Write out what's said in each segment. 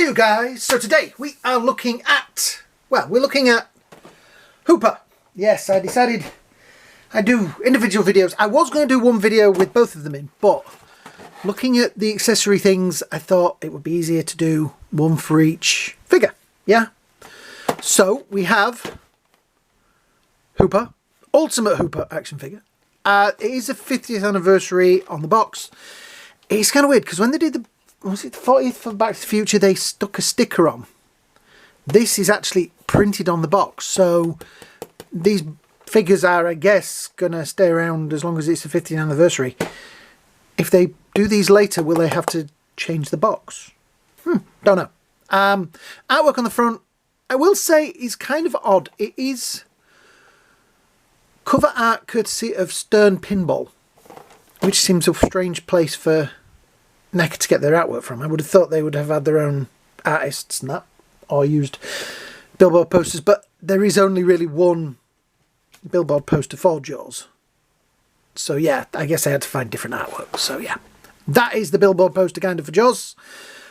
Hey you guys, so today we are looking at, well, we're looking at Hooper. Yes, I decided I'd do individual videos. I was going to do one video with both of them in, but looking at the accessory things, I thought it would be easier to do one for each figure, yeah? So we have Hooper, Ultimate Hooper action figure. It is the 50th anniversary on the box. It's kind of weird because when they did the, was it the 40th for Back to the Future, they stuck a sticker on. This is actually printed on the box, so these figures are, I guess, going to stay around as long as it's the 50th anniversary. If they do these later, will they have to change the box? Don't know. Artwork on the front, I will say, is kind of odd. It is cover art courtesy of Stern Pinball, which seems a strange place for Neca to get their artwork from. I would have thought they would have had their own artists and that, or used billboard posters, but there is only really one billboard poster for Jaws. So yeah, I guess I had to find different artwork. So yeah, that is the billboard poster kind of for Jaws.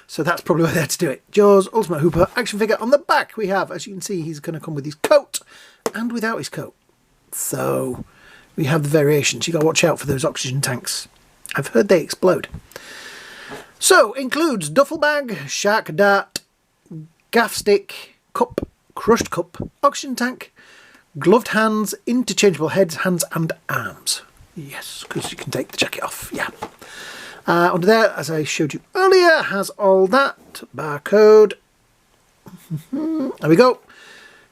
So that's probably why they had to do it. Jaws Ultimate Hooper action figure. On the back we have, as you can see, he's going to come with his coat and without his coat. So we have the variations. You got to watch out for those oxygen tanks. I've heard they explode. So, includes duffel bag, shark dart, gaff stick, cup, crushed cup, oxygen tank, gloved hands, interchangeable heads, hands and arms. Yes, because you can take the jacket off, yeah. Under there, as I showed you earlier, has all that. Barcode. There we go.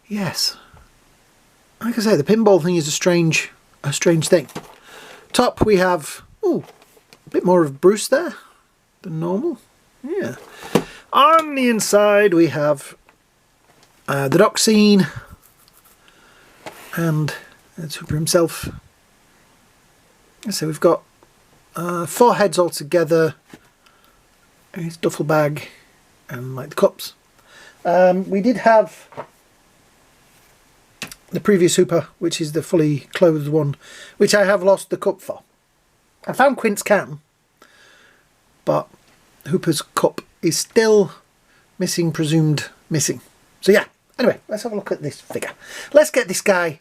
Yes. Like I say, the pinball thing is a strange thing. Top, we have, ooh, a bit more of Bruce there than normal. Yeah. On the inside we have the dock scene and Hooper himself. So we've got 4 heads all together, his duffel bag and like the cups. We did have the previous Hooper, which is the fully clothed one, which I have lost the cup for. I found Quint's can, but Hooper's cup is still missing, presumed missing. So yeah, anyway, let's have a look at this figure. Let's get this guy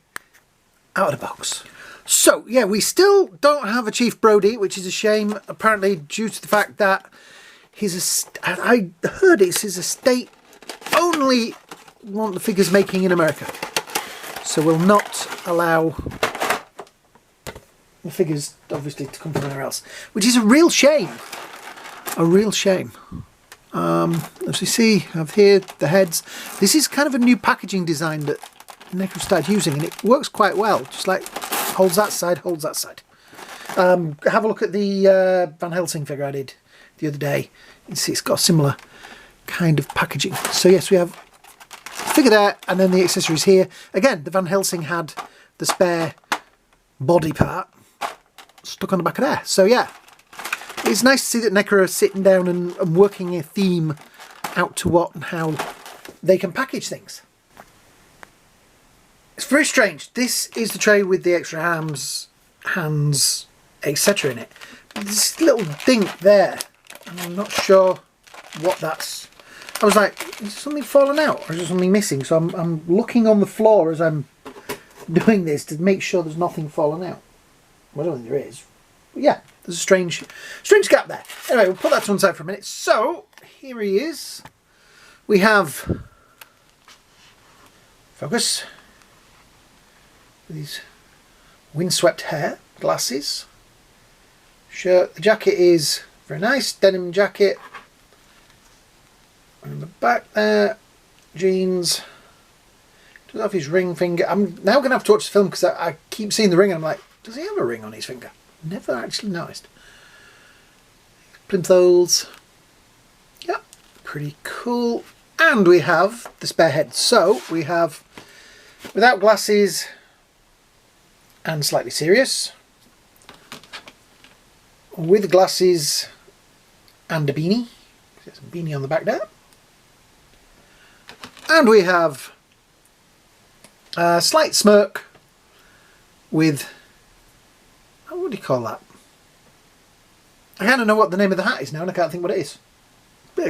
out of the box. So yeah, we still don't have a Chief Brody, which is a shame, apparently due to the fact that I heard it's his estate only want the figures making in America. So we'll not allow the figures, obviously, to come from anywhere else, which is a real shame. A real shame. As we see, I have here the heads. This is kind of a new packaging design that Neca started using, and it works quite well. Just like holds that side, holds that side. Have a look at the Van Helsing figure I did the other day. You can see it's got a similar kind of packaging. So yes, we have figure there, and then the accessories here. Again, the Van Helsing had the spare body part stuck on the back of there. So yeah, it's nice to see that Neca are sitting down and working a theme out to what and how they can package things. It's very strange. This is the tray with the extra arms, hands, etc. in it. This little dink there, and I'm not sure what that's. I was like, is something falling out or is there something missing? So I'm looking on the floor as I'm doing this to make sure there's nothing falling out. Well, I don't think there is. But yeah, there's a strange gap there. Anyway, we'll put that to one side for a minute. So, here he is. We have, focus, with his windswept hair, glasses, shirt. The jacket is very nice, denim jacket. And the back there, jeans. Does have his ring finger. I'm now going to have to watch the film because I keep seeing the ring and I'm like, does he have a ring on his finger? Never actually noticed. Plimsolls. Yeah, pretty cool. And we have the spare head. So we have without glasses and slightly serious. With glasses and a beanie. There's a beanie on the back there. And we have a slight smirk with, what do you call that? I kind of know what the name of the hat is now and I can't think what it is.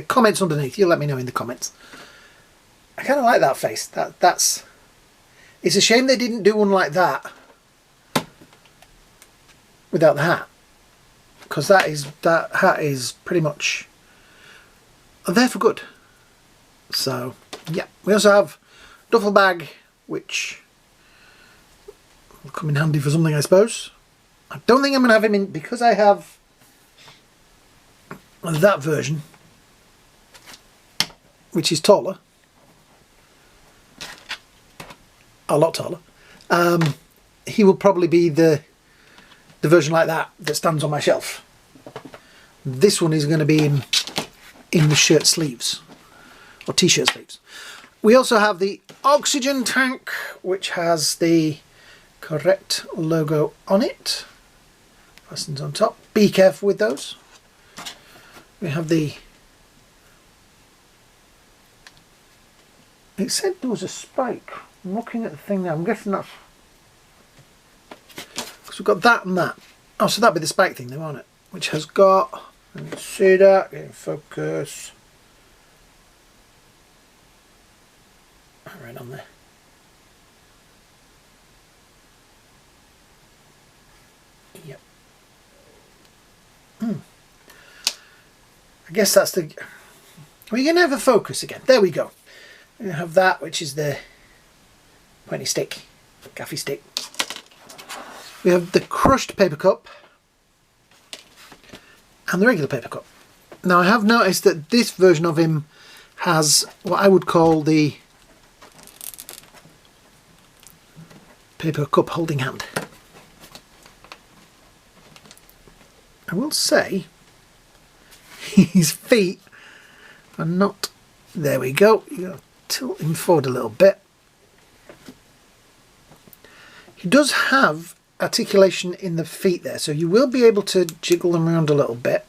Comments underneath, you let me know in the comments. I kind of like that face. That's. It's a shame they didn't do one like that without the hat, because that hat is pretty much there for good. So yeah, we also have duffel bag, which will come in handy for something, I suppose. I don't think I'm going to have him in, because I have that version, which is taller, a lot taller. He will probably be the version like that stands on my shelf. This one is going to be in the shirt sleeves, or t-shirt sleeves. We also have the oxygen tank, which has the correct logo on it. Fastens on top. Be careful with those. We have the... It said there was a spike. I'm looking at the thing now. I'm guessing that's... Because we've got that and that. Oh, so that'd be the spike thing, though, won't it? Which has got... Let me see that. Get in focus. Right on there. Yep. I guess that's the... We're going to have a focus again. There we go. We're going to have that, which is the pointy stick, gaffy stick. We have the crushed paper cup and the regular paper cup. Now I have noticed that this version of him has what I would call the paper cup holding hand. I will say his feet are not... There we go. You gotta tilt him forward a little bit. He does have articulation in the feet there, so you will be able to jiggle them around a little bit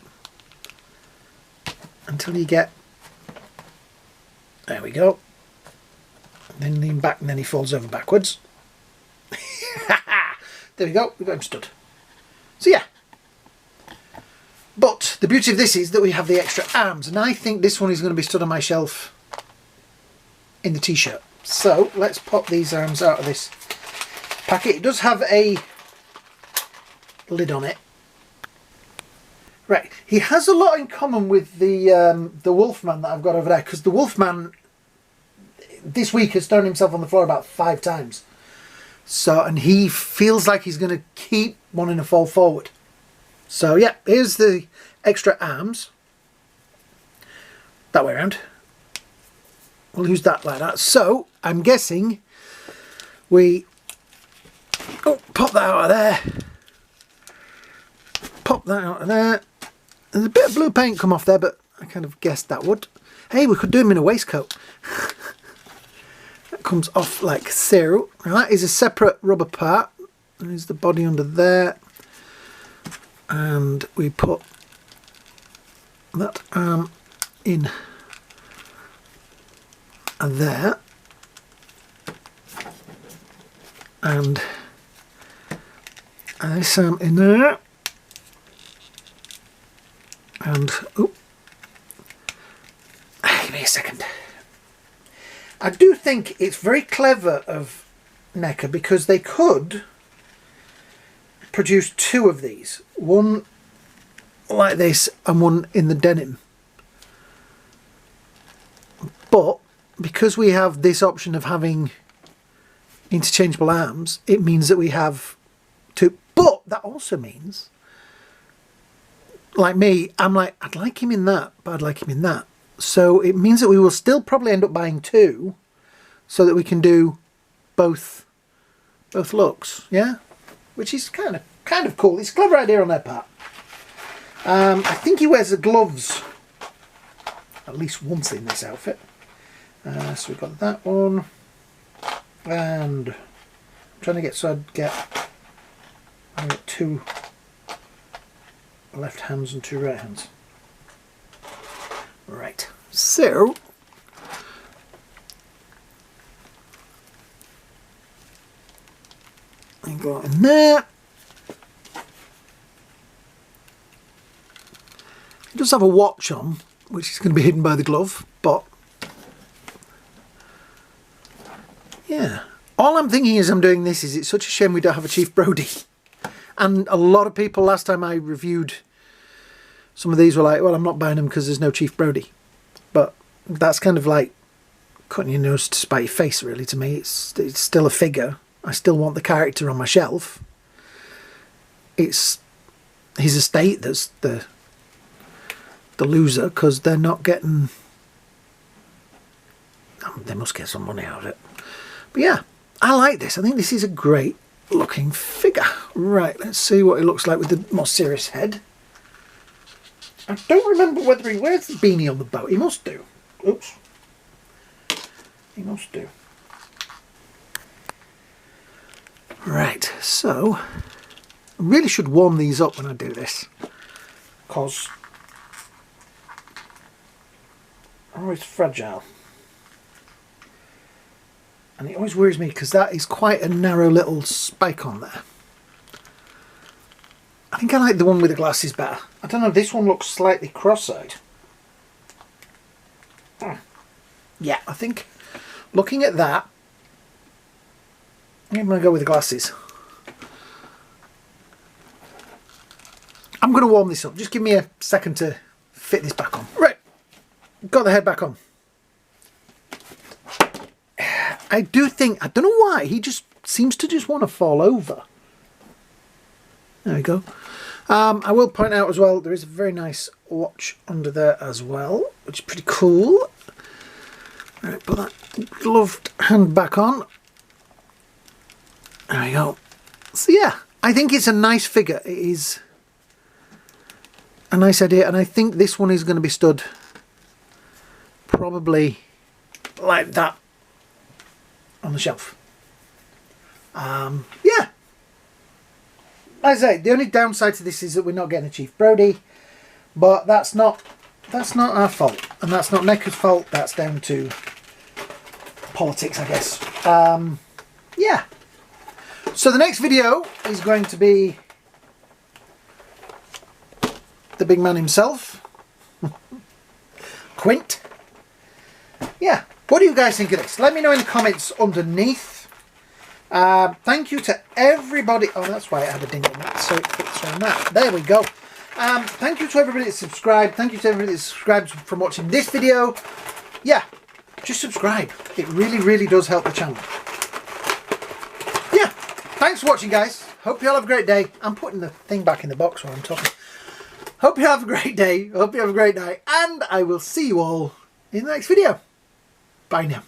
until you get... There we go. Then lean back and then he falls over backwards. There we go, we've got him stood. So yeah. But the beauty of this is that we have the extra arms, and I think this one is going to be stood on my shelf in the t-shirt. So let's pop these arms out of this packet. It does have a lid on it. Right, he has a lot in common with the Wolfman that I've got over there, because the Wolfman this week has thrown himself on the floor about 5 times. So, and he feels like he's going to keep wanting to fall forward. So yeah, here's the extra arms. That way around. We'll use that like that. So I'm guessing we pop that out of there. Pop that out of there. There's a bit of blue paint come off there, but I kind of guessed that would. Hey, we could do him in a waistcoat. That comes off like so. Now that is a separate rubber part. There's the body under there. And we put that arm in there. And this arm in there. And, oh, give me a second. I do think it's very clever of Neca, because they could produce 2 of these. One like this and one in the denim. But because we have this option of having interchangeable arms, it means that we have 2. But that also means, like me, I'm like, I'd like him in that, but I'd like him in that. So it means that we will still probably end up buying 2 so that we can do both looks, yeah? Which is kind of cool. It's a clever idea on their part. I think he wears the gloves at least once in this outfit. So we've got that one. And I'm trying to get so I'd get 2 left hands and 2 right hands. Right, so I go in there. It does have a watch on, which is going to be hidden by the glove, but yeah. All I'm thinking as I'm doing this is it's such a shame we don't have a Chief Brody. And a lot of people, last time I reviewed some of these, were like, well, I'm not buying them because there's no Chief Brody. But that's kind of like cutting your nose to spite your face, really, to me. It's still a figure. I still want the character on my shelf. It's his estate that's the loser, because they're not getting... They must get some money out of it. But yeah, I like this. I think this is a great looking figure. Right, let's see what it looks like with the more serious head. I don't remember whether he wears the beanie on the boat. He must do. Oops. He must do. Right, so I really should warm these up when I do this, because they're always fragile. And it always worries me because that is quite a narrow little spike on there. I think I like the one with the glasses better. I don't know, this one looks slightly cross-eyed. Yeah, I think looking at that, I'm going to go with the glasses. I'm going to warm this up. Just give me a second to fit this back on. Right, got the head back on. I do think, I don't know why, he just seems to just want to fall over. There we go. I will point out as well, there is a very nice watch under there as well, which is pretty cool. All right, put that gloved hand back on. There we go. So yeah, I think it's a nice figure. It is a nice idea, and I think this one is going to be stood probably like that on the shelf. Yeah. Like I say, the only downside to this is that we're not getting a Chief Brody, but that's not our fault, and that's not Neca's fault. That's down to politics, I guess. Yeah. So the next video is going to be the big man himself, Quint. Yeah. What do you guys think of this? Let me know in the comments underneath. Thank you to everybody. Oh, that's why I had a ding on it, so it fits on that. There we go. Thank you to everybody that subscribed. Thank you to everybody that subscribed from watching this video. Yeah, just subscribe. It really, really does help the channel. Yeah, thanks for watching, guys. Hope you all have a great day. I'm putting the thing back in the box while I'm talking. Hope you have a great day. Hope you have a great night. And I will see you all in the next video. Bye now.